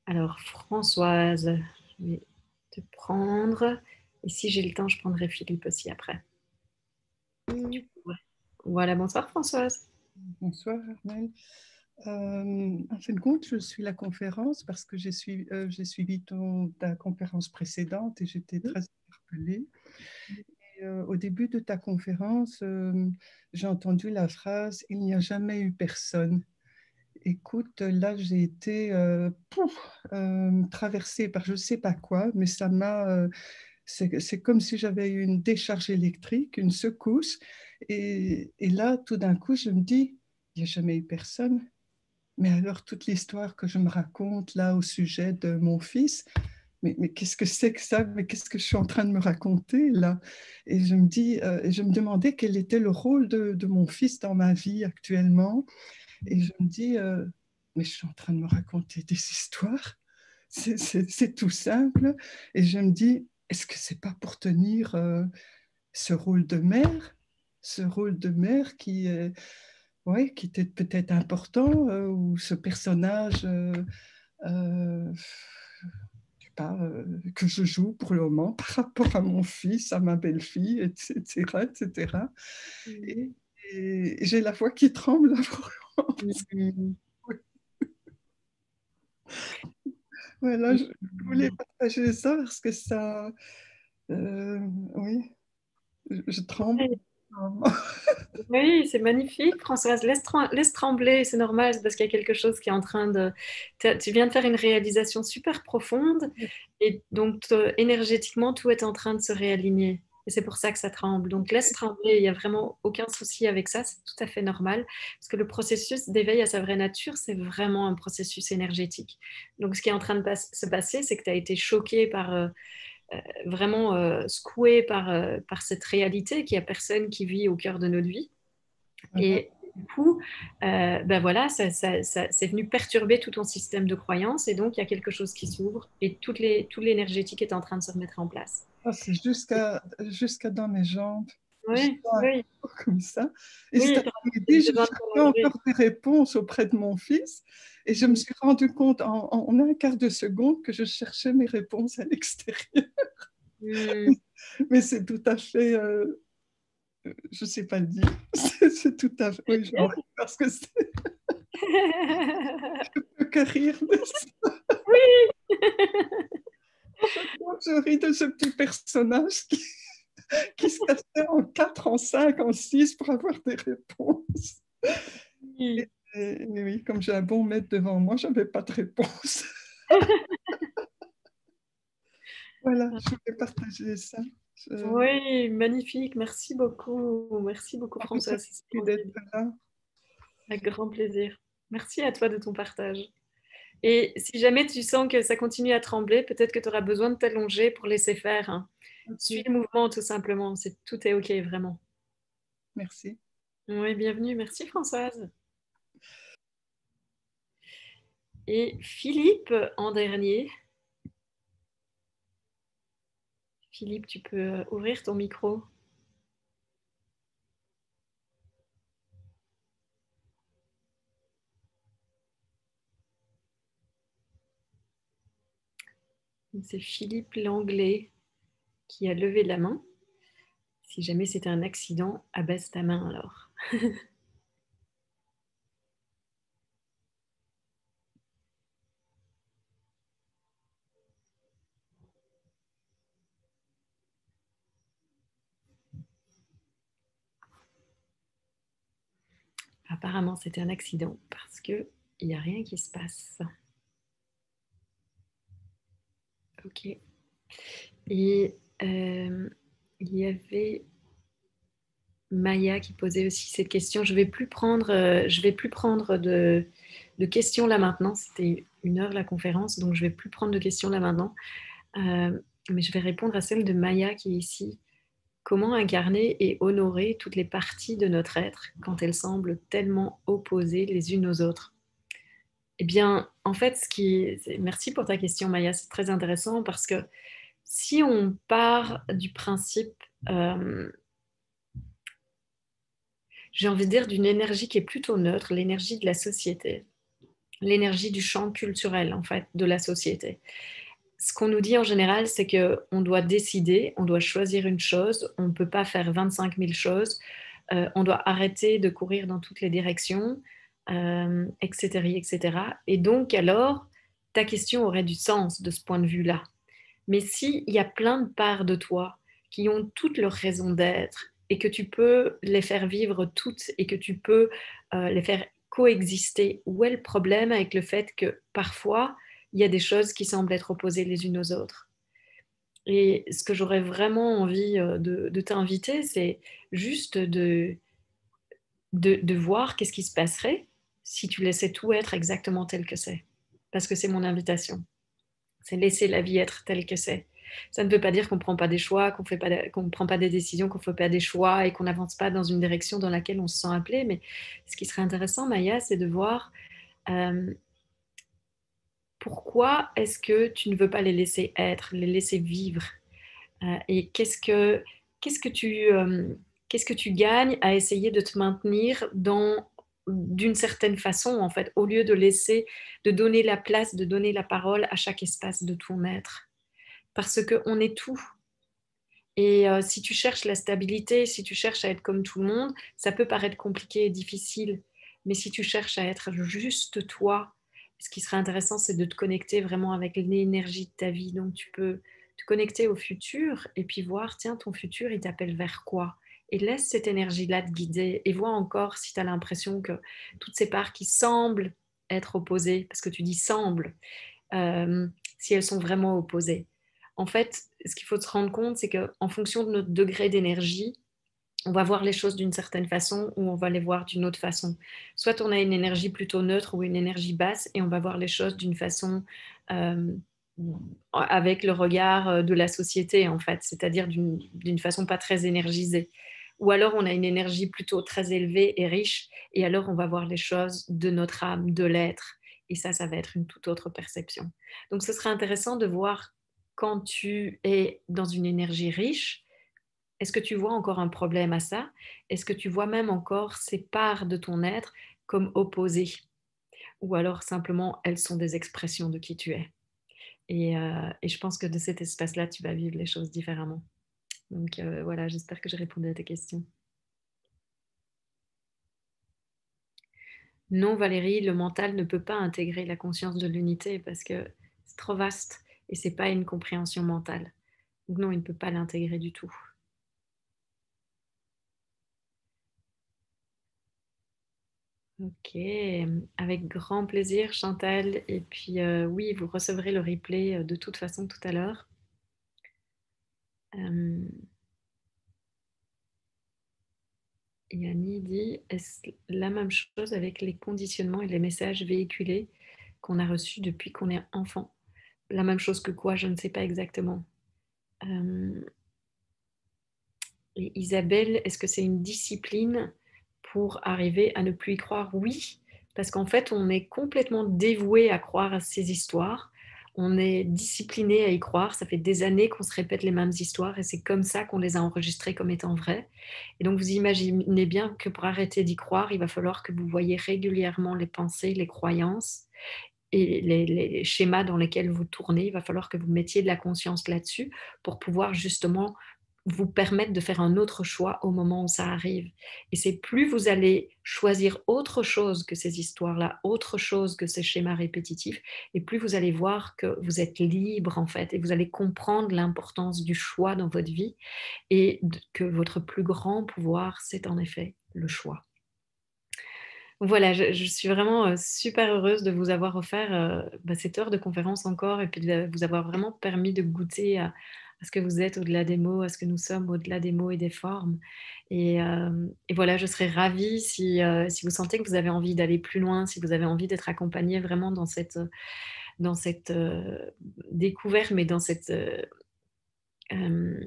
Alors, Françoise, je vais te prendre. Et si j'ai le temps, je prendrai Philippe aussi après. Voilà, bonsoir Françoise. Bonsoir Armelle. En fin de compte, je suis la conférence parce que j'ai suivi ta conférence précédente et j'étais très interpellée. Et, au début de ta conférence, j'ai entendu la phrase « Il n'y a jamais eu personne ». Écoute, là, j'ai été traversée par je ne sais pas quoi, mais ça m'a... c'est comme si j'avais eu une décharge électrique, une secousse. Et là, tout d'un coup, je me dis, il n'y a jamais eu personne. Mais alors, toute l'histoire que je me raconte là au sujet de mon fils, mais qu'est-ce que c'est que ça? Mais qu'est-ce que je suis en train de me raconter là? Et je me dis, je me demandais quel était le rôle de mon fils dans ma vie actuellement. Et je me dis, mais je suis en train de me raconter des histoires. C'est tout simple. Et je me dis, est-ce que c'est pas pour tenir ce rôle de mère, ce rôle de mère ouais, qui était peut-être important, ou ce personnage je sais pas, que je joue pour le moment par rapport à mon fils, à ma belle-fille, etc., etc. Et j'ai la voix qui tremble là, vraiment. Voilà, je voulais partager ça parce que ça, oui, je tremble. Oui, oui, c'est magnifique, Françoise. Laisse trembler, c'est normal, c'est parce qu'il y a quelque chose qui est en train de... Tu viens de faire une réalisation super profonde et donc énergétiquement, tout est en train de se réaligner. Et c'est pour ça que ça tremble. Donc laisse trembler, il n'y a vraiment aucun souci avec ça, c'est tout à fait normal. Parce que le processus d'éveil à sa vraie nature, c'est vraiment un processus énergétique. Donc ce qui est en train de se passer, c'est que tu as été choqué par... vraiment secoué par cette réalité qu'il n'y a personne qui vit au cœur de notre vie. Et du coup, ben voilà, c'est venu perturber tout ton système de croyances et donc il y a quelque chose qui s'ouvre et tout l'énergétique est en train de se remettre en place. Ah, c'est jusqu'à dans mes jambes. Je Oui, sens un oui, corps comme ça. Et cet oui, après-midi, je besoin de cherchais prolonger. encore des réponses auprès de mon fils. Et je me suis rendu compte en un quart de seconde que je cherchais mes réponses à l'extérieur. Mm. Mais c'est tout à fait, je ne sais pas le dire. C'est tout à fait, oui, j'en ris parce que c'est que rire de ça. Oui. Je ris de ce petit personnage qui se cassait en 4, en 5, en 6 pour avoir des réponses. Oui. Et oui, comme j'ai un bon maître devant moi, je n'avais pas de réponse. Voilà, je voulais partager ça. Oui, magnifique. Merci beaucoup, François. C'est Merci d'être splendide. là. Avec grand plaisir. Merci à toi de ton partage. Et si jamais tu sens que ça continue à trembler, peut-être que tu auras besoin de t'allonger pour laisser faire, hein. Suis Okay. le mouvement tout simplement. Tout est OK, vraiment. Merci. Oui, bienvenue. Merci, Françoise. Et Philippe en dernier. Philippe, tu peux ouvrir ton micro. C'est Philippe Langlais qui a levé la main. Si jamais c'était un accident, abaisse ta main alors. Apparemment, c'était un accident parce qu'il n'y a rien qui se passe. Ok. Et il y avait Maya qui posait aussi cette question. Je vais plus prendre de questions là maintenant. C'était 1 heure la conférence, donc je vais plus prendre de questions là maintenant. Mais je vais répondre à celle de Maya qui est ici. Comment incarner et honorer toutes les parties de notre être quand elles semblent tellement opposées les unes aux autres? Eh bien, en fait, merci pour ta question, Maya. C'est très intéressant parce que si on part du principe, j'ai envie de dire, d'une énergie qui est plutôt neutre, l'énergie de la société, l'énergie du champ culturel, en fait, de la société. Ce qu'on nous dit en général, c'est qu'on doit décider, on doit choisir une chose, on ne peut pas faire 25 000 choses, on doit arrêter de courir dans toutes les directions, etc., etc. Et donc, alors, ta question aurait du sens de ce point de vue-là. Mais s'il y a plein de parts de toi qui ont toutes leurs raisons d'être et que tu peux les faire vivre toutes et que tu peux les faire coexister, où est le problème avec le fait que parfois, il y a des choses qui semblent être opposées les unes aux autres? Et ce que j'aurais vraiment envie de t'inviter, c'est juste de voir qu'est-ce qui se passerait si tu laissais tout être exactement tel que c'est. Parce que c'est mon invitation. C'est laisser la vie être telle que c'est. Ça ne veut pas dire qu'on ne prend pas des choix, qu'on ne prend pas des décisions, qu'on ne fait pas des choix et qu'on n'avance pas dans une direction dans laquelle on se sent appelé. Mais ce qui serait intéressant, Maya, c'est de voir pourquoi est-ce que tu ne veux pas les laisser être, les laisser vivre. Et qu'est-ce que tu gagnes à essayer de te maintenir d'une certaine façon, en fait, au lieu de donner la place, de donner la parole à chaque espace de ton être. Parce qu'on est tout. Et si tu cherches la stabilité, si tu cherches à être comme tout le monde, ça peut paraître compliqué et difficile. Mais si tu cherches à être juste toi, ce qui serait intéressant, c'est de te connecter vraiment avec l'énergie de ta vie. Donc tu peux te connecter au futur et puis voir, tiens, ton futur, il t'appelle vers quoi? Et laisse cette énergie-là te guider et vois encore si tu as l'impression que toutes ces parts qui semblent être opposées, parce que tu dis semblent, si elles sont vraiment opposées. En fait, ce qu'il faut se rendre compte, c'est qu'en fonction de notre degré d'énergie, on va voir les choses d'une certaine façon ou on va les voir d'une autre façon. Soit on a une énergie plutôt neutre ou une énergie basse et on va voir les choses d'une façon avec le regard de la société, en fait, c'est-à-dire d'une façon pas très énergisée. Ou alors on a une énergie plutôt très élevée et riche et alors on va voir les choses de notre âme, de l'être. Et ça va être une toute autre perception. Donc ce serait intéressant de voir quand tu es dans une énergie riche, est-ce que tu vois encore un problème à ça? Est-ce que tu vois même encore ces parts de ton être comme opposées? Ou alors simplement elles sont des expressions de qui tu es? Et je pense que de cet espace-là, tu vas vivre les choses différemment. Donc voilà, j'espère que j'ai répondu à tes questions. Non, Valérie, le mental ne peut pas intégrer la conscience de l'unité parce que c'est trop vaste et c'est pas une compréhension mentale. Donc non, il ne peut pas l'intégrer du tout. Ok, avec grand plaisir, Chantal. Et puis oui, vous recevrez le replay de toute façon tout à l'heure. Yanni dit, est-ce la même chose avec les conditionnements et les messages véhiculés qu'on a reçus depuis qu'on est enfant? La même chose que quoi? Je ne sais pas exactement. Et Isabelle, est-ce que c'est une discipline pour arriver à ne plus y croire? Oui, parce qu'en fait, on est complètement dévoué à croire à ces histoires. On est discipliné à y croire. Ça fait des années qu'on se répète les mêmes histoires et c'est comme ça qu'on les a enregistrées comme étant vraies. Et donc, vous imaginez bien que pour arrêter d'y croire, il va falloir que vous voyez régulièrement les pensées, les croyances et les schémas dans lesquels vous tournez. Il va falloir que vous mettiez de la conscience là-dessus pour pouvoir justement vous permettre de faire un autre choix au moment où ça arrive. Et c'est plus vous allez choisir autre chose que ces histoires-là, autre chose que ces schémas répétitifs, et plus vous allez voir que vous êtes libre en fait, et vous allez comprendre l'importance du choix dans votre vie, et que votre plus grand pouvoir, c'est en effet le choix. Voilà, je suis vraiment super heureuse de vous avoir offert cette heure de conférence encore et puis de vous avoir vraiment permis de goûter à ce que vous êtes au-delà des mots, à ce que nous sommes au-delà des mots et des formes. Et voilà, je serais ravie si vous sentez que vous avez envie d'aller plus loin, si vous avez envie d'être accompagné vraiment dans cette découverte, mais euh,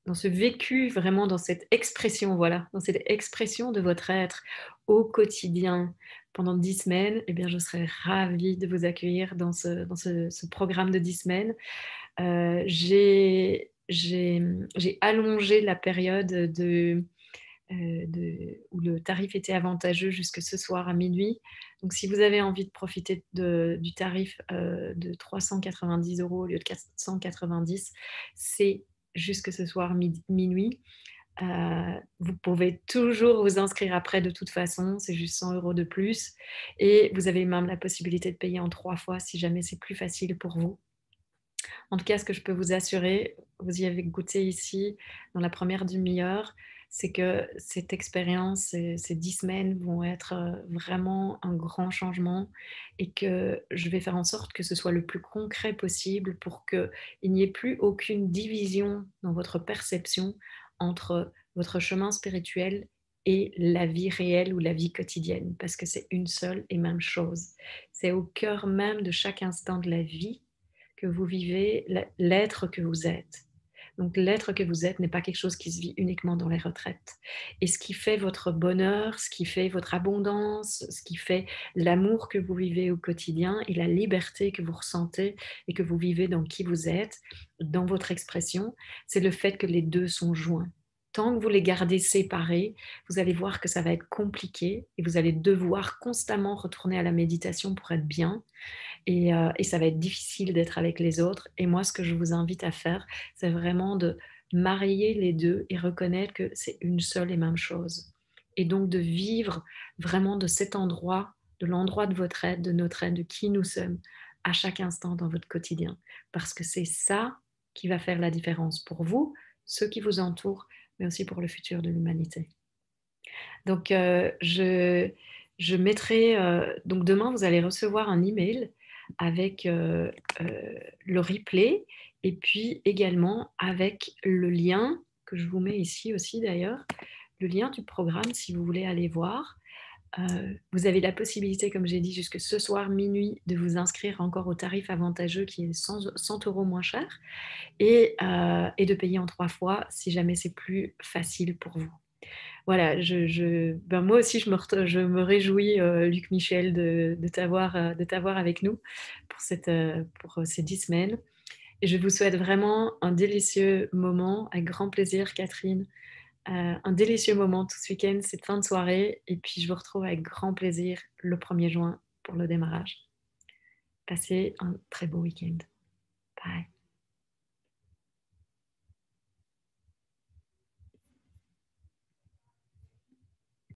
dans ce vécu, vraiment dans cette expression, voilà, dans cette expression de votre être au quotidien pendant 10 semaines, eh bien, je serais ravie de vous accueillir dans ce programme de 10 semaines. J'ai allongé la période où le tarif était avantageux jusque ce soir à minuit. Donc, si vous avez envie de profiter du tarif de 390 € au lieu de 490, c'est jusque ce soir minuit. Vous pouvez toujours vous inscrire après de toute façon, c'est juste 100 € de plus. Et vous avez même la possibilité de payer en 3 fois si jamais c'est plus facile pour vous. En tout cas, ce que je peux vous assurer, vous y avez goûté ici dans la première demi-heure, c'est que cette expérience, ces 10 semaines vont être vraiment un grand changement et que je vais faire en sorte que ce soit le plus concret possible pour qu'il n'y ait plus aucune division dans votre perception entre votre chemin spirituel et la vie réelle ou la vie quotidienne, parce que c'est une seule et même chose. C'est au cœur même de chaque instant de la vie que vous vivez, l'être que vous êtes. Donc l'être que vous êtes n'est pas quelque chose qui se vit uniquement dans les retraites. Et ce qui fait votre bonheur, ce qui fait votre abondance, ce qui fait l'amour que vous vivez au quotidien et la liberté que vous ressentez et que vous vivez dans qui vous êtes, dans votre expression, c'est le fait que les deux sont joints. Tant que vous les gardez séparés, vous allez voir que ça va être compliqué et vous allez devoir constamment retourner à la méditation pour être bien. Et ça va être difficile d'être avec les autres. Et moi, ce que je vous invite à faire, c'est vraiment de marier les deux et reconnaître que c'est une seule et même chose. Et donc de vivre vraiment de cet endroit, de l'endroit de votre être, de notre être, de qui nous sommes, à chaque instant dans votre quotidien. Parce que c'est ça qui va faire la différence pour vous, ceux qui vous entourent, mais aussi pour le futur de l'humanité. Donc, je mettrai. Donc, demain, vous allez recevoir un email avec le replay et puis également avec le lien que je vous mets ici aussi d'ailleurs, le lien du programme si vous voulez aller voir. Vous avez la possibilité, comme j'ai dit, jusque ce soir minuit, de vous inscrire encore au tarif avantageux qui est 100 € moins cher et de payer en 3 fois si jamais c'est plus facile pour vous. Voilà, moi aussi, je me réjouis, Luc Michel, de t'avoir avec nous pour ces 10 semaines. Et je vous souhaite vraiment un délicieux moment, avec grand plaisir, Catherine. Un délicieux moment tout ce week-end, cette fin de soirée. Et puis, je vous retrouve avec grand plaisir le 1er juin pour le démarrage. Passez un très beau week-end. Bye.